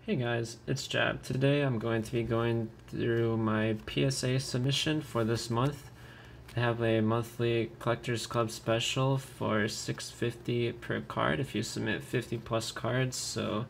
Hey guys, it's Jab. Today I'm going to be going through my PSA submission for this month. I have a monthly Collectors Club special for $6.50 per card if you submit 50 plus cards. So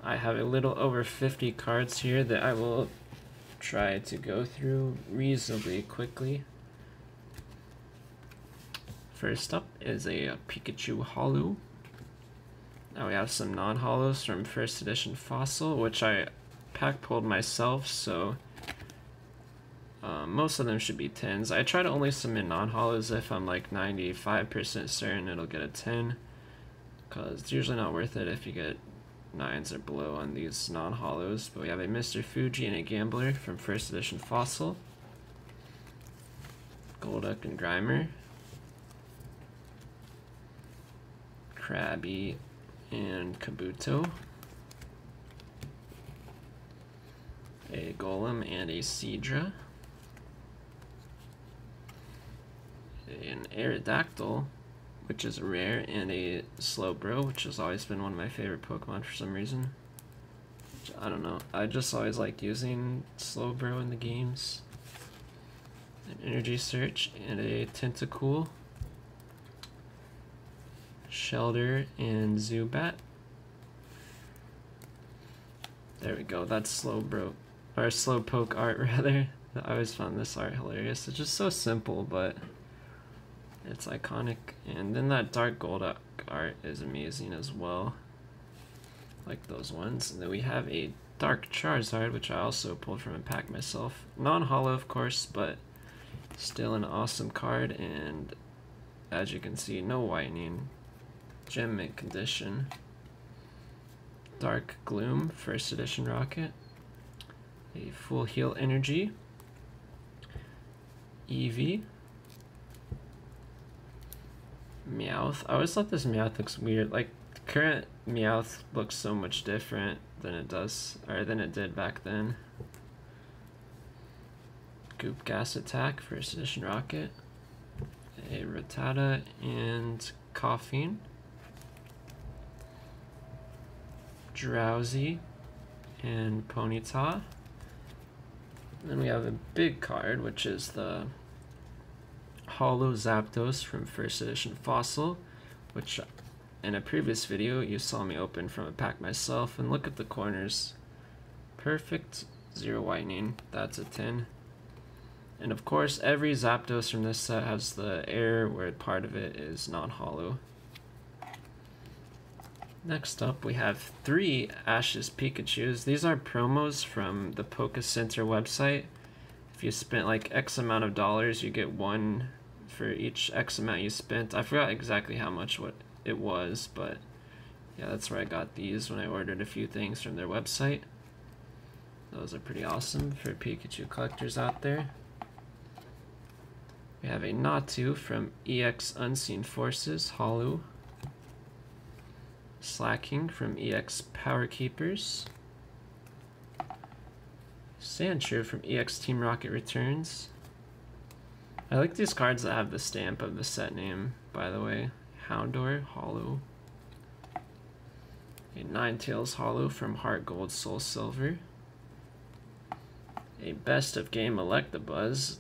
I have a little over 50 cards here that I will try to go through reasonably quickly. First up is a Pikachu Holo. Now we have some non-holos from first edition Fossil, which I pack pulled myself, so most of them should be 10s. I try to only submit non-holos if I'm like 95% certain it'll get a 10, because it's usually not worth it if you get 9s or below on these non-holos. But we have a Mr. Fuji and a Gambler from first edition Fossil, Golduck and Grimer, Krabby and Kabuto, a Golem and a Seadra, an Aerodactyl, which is rare, and a Slowbro, which has always been one of my favorite Pokemon for some reason. I don't know, I just always liked using Slowbro in the games. An Energy Search and a Tentacool, Shelter and Zubat. There we go, that's Slowbro, or Slowpoke art rather. I always found this art hilarious. It's just so simple, but it's iconic. And then that Dark Golduck art is amazing as well. Like those ones. And then we have a Dark Charizard, which I also pulled from a pack myself. Non-holo, of course, but still an awesome card. And as you can see, no whitening. Gem mint condition. Dark Gloom, first edition Rocket. A Full Heal Energy. Eevee. Meowth. I always thought this Meowth looks weird. Like, the current Meowth looks so much different than it does, or than it did back then. Goop Gas Attack, first edition Rocket. A Rattata and Coughing. Drowsy and Ponyta. Then we have a big card, which is the Holo Zapdos from first edition Fossil, which in a previous video you saw me open from a pack myself, and look at the corners. Perfect, zero whitening, that's a 10. And of course every Zapdos from this set has the air where part of it is non-holo. Next up, we have 3 Ash's Pikachus. These are promos from the Poke Center website. If you spent like X amount of dollars, you get one for each X amount you spent. I forgot exactly how much what it was, but yeah, that's where I got these when I ordered a few things from their website. Those are pretty awesome for Pikachu collectors out there. We have a Natu from EX Unseen Forces, Holo. Slacking from EX Power Keepers. Sandshrew from EX Team Rocket Returns. I like these cards that have the stamp of the set name, by the way. Houndour, Holo. A Ninetales Holo from Heart Gold, Soul Silver. A Best of Game Electabuzz.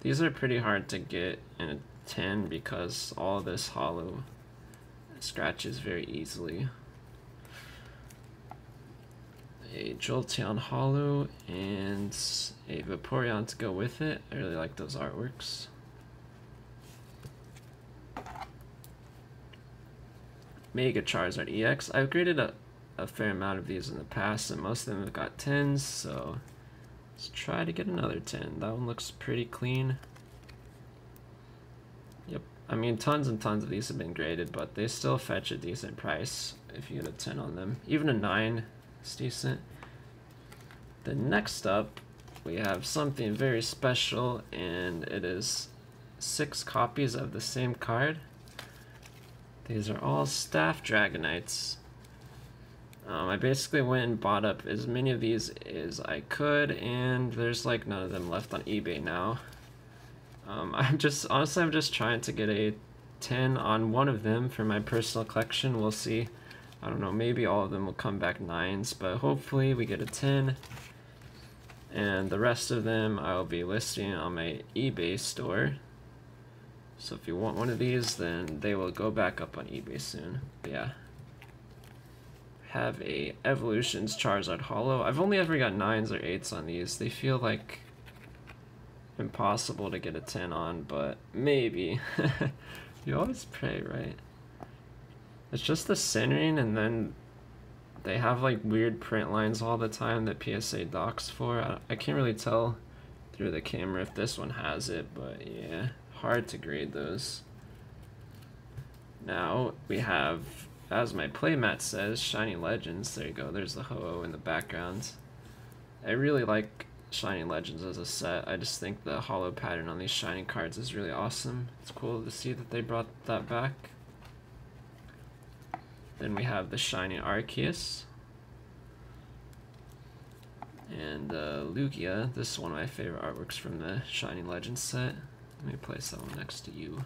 These are pretty hard to get in a 10 because all of this holo scratches very easily. A Jolteon Holo and a Vaporeon to go with it. I really like those artworks. Mega Charizard EX. I've graded a fair amount of these in the past, and most of them have got 10s, so let's try to get another 10. That one looks pretty clean. Yep, I mean tons and tons of these have been graded, but they still fetch a decent price if you get a 10 on them. Even a 9 is decent. Then next up, we have something very special, and it is 6 copies of the same card. These are all Staff Dragonites. I basically went and bought up as many of these as I could, and there's like none of them left on eBay now. I'm just trying to get a 10 on one of them for my personal collection. We'll see I don't know, maybe all of them will come back 9s, but hopefully we get a 10. And the rest of them I'll be listing on my eBay store. So if you want one of these, then they will go back up on eBay soon. But yeah. Have a Evolutions Charizard Holo. I've only ever got 9s or 8s on these. They feel like impossible to get a 10 on, but maybe. You always pray, right? It's just the centering, and then they have like weird print lines all the time that PSA docks for. I can't really tell through the camera if this one has it, but yeah, hard to grade those. Now we have, as my playmat says, Shiny Legends. There you go, there's the Ho-Oh in the background. I really like Shiny Legends as a set. I just think the holo pattern on these shiny cards is really awesome. It's cool to see that they brought that back. Then we have the Shiny Arceus. And Lugia. This is one of my favorite artworks from the Shiny Legends set. Let me place that one next to you.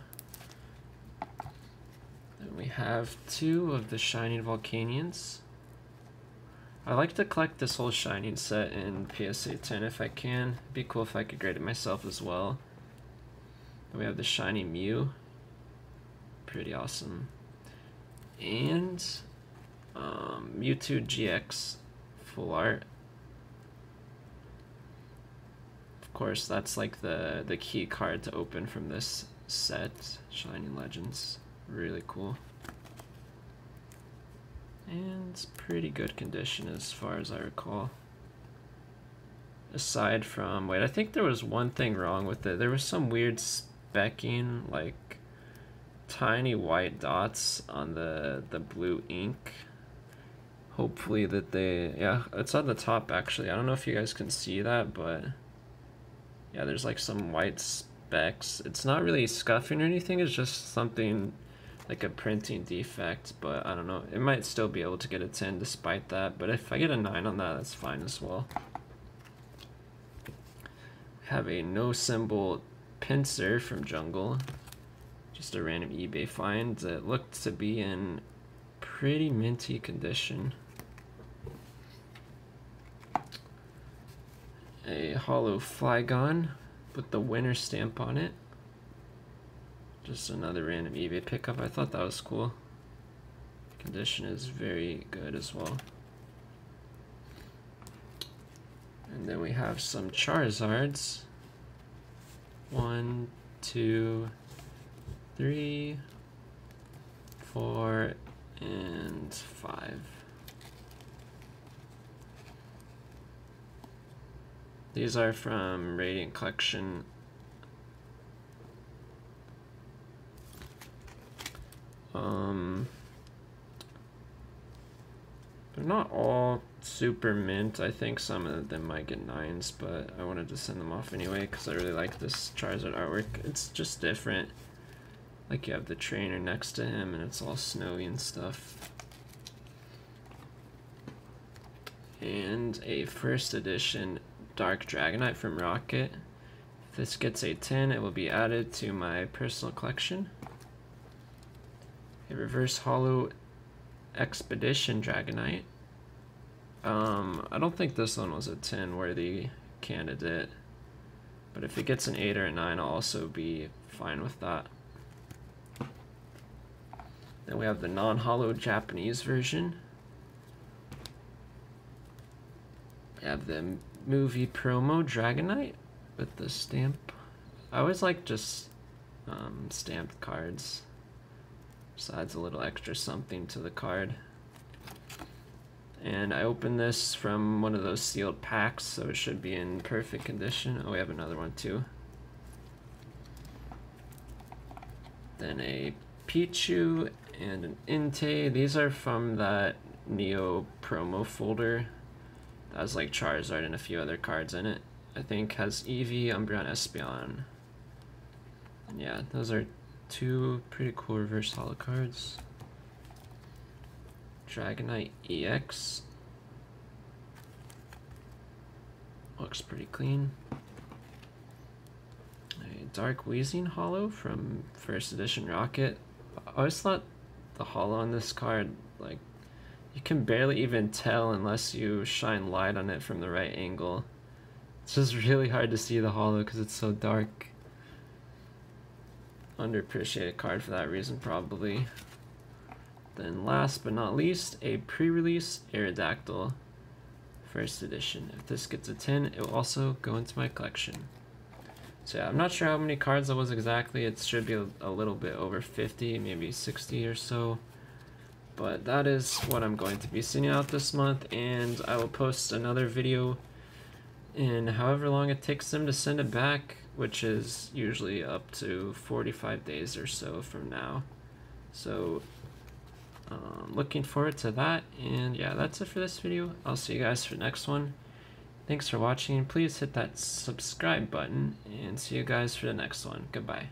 Then we have 2 of the Shining Volcanions. I like to collect this whole Shining set in PSA 10 if I can. It'd be cool if I could grade it myself as well. Then we have the Shiny Mew. Pretty awesome. And Mewtwo GX full art. Of course, that's like the key card to open from this set. Shining Legends. Really cool. And it's pretty good condition as far as I recall. Aside from, wait, I think there was one thing wrong with it. There was some weird specking, like tiny white dots on the blue ink. Hopefully that they, yeah, it's on the top actually. I don't know if you guys can see that, but yeah, there's like some white specks. It's not really scuffing or anything, it's just something like a printing defect, but I don't know. It might still be able to get a 10 despite that, but if I get a 9 on that, that's fine as well. We have a no symbol Pinsir from Jungle. Just a random eBay find that looked to be in pretty minty condition. A holo Flygon with the winner stamp on it. Just another random eBay pickup. I thought that was cool. Condition is very good as well. And then we have some Charizards. 1, 2, 3, 4, and 5. These are from Radiant Collection. They're not all super mint. I think some of them might get 9s, but I wanted to send them off anyway because I really like this Charizard artwork. It's just different. Like you have the trainer next to him and it's all snowy and stuff. And a first edition Dark Dragonite from Rocket. If this gets a 10, it will be added to my personal collection. A reverse holo Expedition Dragonite. I don't think this one was a 10 worthy candidate, but if it gets an 8 or a 9, I'll also be fine with that. Then we have the non-holo Japanese version. We have the movie promo Dragonite with the stamp. I always like just stamped cards. Just adds a little extra something to the card. And I opened this from one of those sealed packs, so it should be in perfect condition. Oh, we have another one too. Then a Pichu and an Entei. These are from that Neo promo folder. That has like Charizard and a few other cards in it. I think has Eevee, Umbreon, Espeon. And yeah, those are 2 pretty cool reverse holo cards. Dragonite EX. Looks pretty clean. A Dark Weezing holo from first edition Rocket. I always thought the holo on this card, like, You can barely even tell unless you shine light on it from the right angle. It's just really hard to see the holo because it's so dark. Underappreciated card for that reason, probably. Then last but not least, a pre-release Aerodactyl first edition. If this gets a 10, it will also go into my collection. So yeah, I'm not sure how many cards that was exactly. It should be a little bit over 50, maybe 60 or so. But that is what I'm going to be sending out this month, and I will post another video in however long it takes them to send it back, which is usually up to 45 days or so from now. So looking forward to that, and yeah, that's it for this video. I'll see you guys for the next one. Thanks for watching. Please hit that subscribe button, and see you guys for the next one. Goodbye.